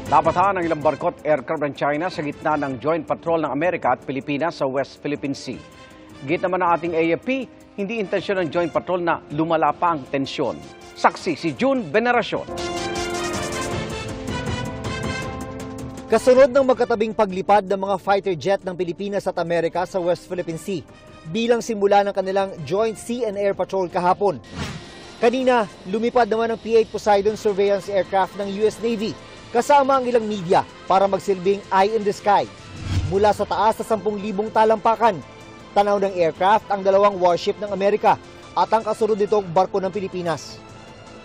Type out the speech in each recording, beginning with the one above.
Napatahan ang ilang barko at aircraft ng China sa gitna ng joint patrol ng Amerika at Pilipinas sa West Philippine Sea. Git naman ng ating AFP, hindi intensyon ng joint patrol na lumala pa ang tensyon. Saksi si June Veneracion. Kasunod ng magkatabing paglipad ng mga fighter jet ng Pilipinas at Amerika sa West Philippine Sea bilang simula ng kanilang Joint Sea and Air Patrol kahapon. Kanina, lumipad naman ang P-8 Poseidon surveillance aircraft ng US Navy kasama ang ilang media para magsilbing eye in the sky. Mula sa taas sa 10,000 talampakan, tanaw ng aircraft ang dalawang warship ng Amerika at ang kasunod nitong barko ng Pilipinas.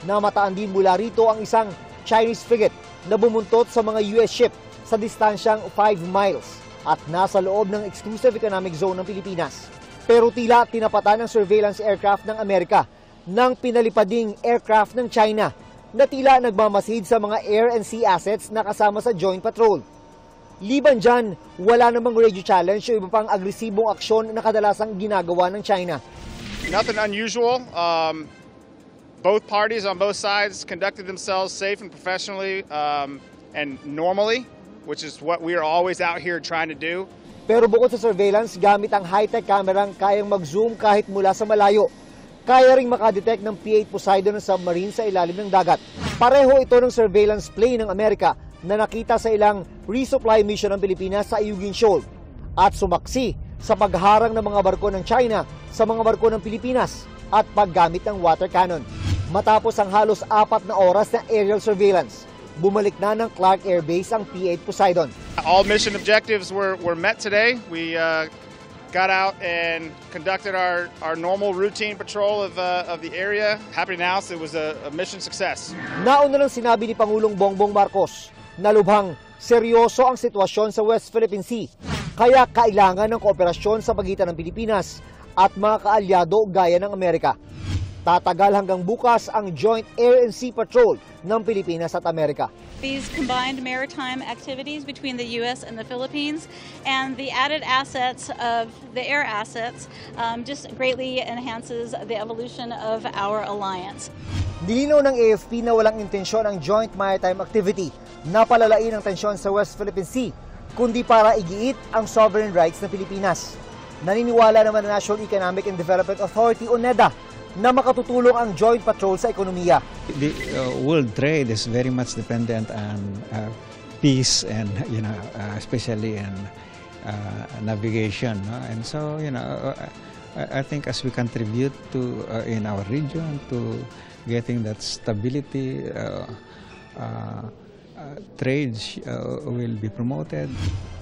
Namataan din mula rito ang isang Chinese frigate na bumuntot sa mga US ship sa distansyang 5 miles at nasa loob ng exclusive economic zone ng Pilipinas. Pero tila tinapatan ng surveillance aircraft ng Amerika ng pinalipading aircraft ng China na tila nagmamasid sa mga air and sea assets na kasama sa joint patrol. Liban dyan, wala namang radio challenge o iba pang agresibong aksyon na kadalasang ginagawa ng China. Nothing unusual. Both parties on both sides conducted themselves safe and professionally and normally, which is what we are always out here trying to do. Pero bukod sa surveillance, gamit ang high-tech camerang kayang mag-zoom kahit mula sa malayo. Kaya ring makadetect ng P-8 Poseidon ng submarine sa ilalim ng dagat. Pareho ito ng surveillance plane ng Amerika na nakita sa ilang resupply mission ng Pilipinas sa Ayungin Shoal at sumaksi sa pagharang ng mga barko ng China sa mga barko ng Pilipinas at paggamit ng water cannon. Matapos ang halos 4 na oras na aerial surveillance, bumalik na ng Clark Air Base ang P-8 Poseidon. All mission objectives were met today. We got out and conducted our normal routine patrol of the area. Happy to announce it was a mission success. Nauna lang sinabi ni Pangulong Bongbong Marcos na lubhang seryoso ang sitwasyon sa West Philippine Sea. Kaya kailangan ng kooperasyon sa pagitan ng Pilipinas at mga kaalyado gaya ng Amerika. Tatagal hanggang bukas ang Joint Air and Sea Patrol ng Pilipinas at Amerika. These combined maritime activities between the U.S. and the Philippines and the added assets of the air assets just greatly enhances the evolution of our alliance. Nilinaw ng AFP na walang intensyon ang joint maritime activity na palalain ang tensyon sa West Philippine Sea, kundi para igiit ang sovereign rights ng Pilipinas. Naniniwala naman ang National Economic and Development Authority o NEDA na makatutulong ang joint patrol sa ekonomiya. The world trade is very much dependent on peace and especially in navigation, no? And so I think as we contribute to in our region to getting that stability, trade will be promoted.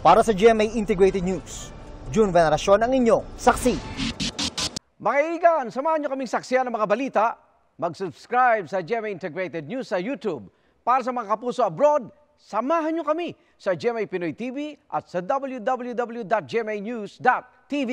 Para sa GMA Integrated News, June Veneracion ang inyong saksi. Mga kaibigan, samahan nyo kaming saksiyan ng mga balita. Mag-subscribe sa GMA Integrated News sa YouTube. Para sa mga kapuso abroad, samahan nyo kami sa GMA Pinoy TV at sa www.gmanews.tv.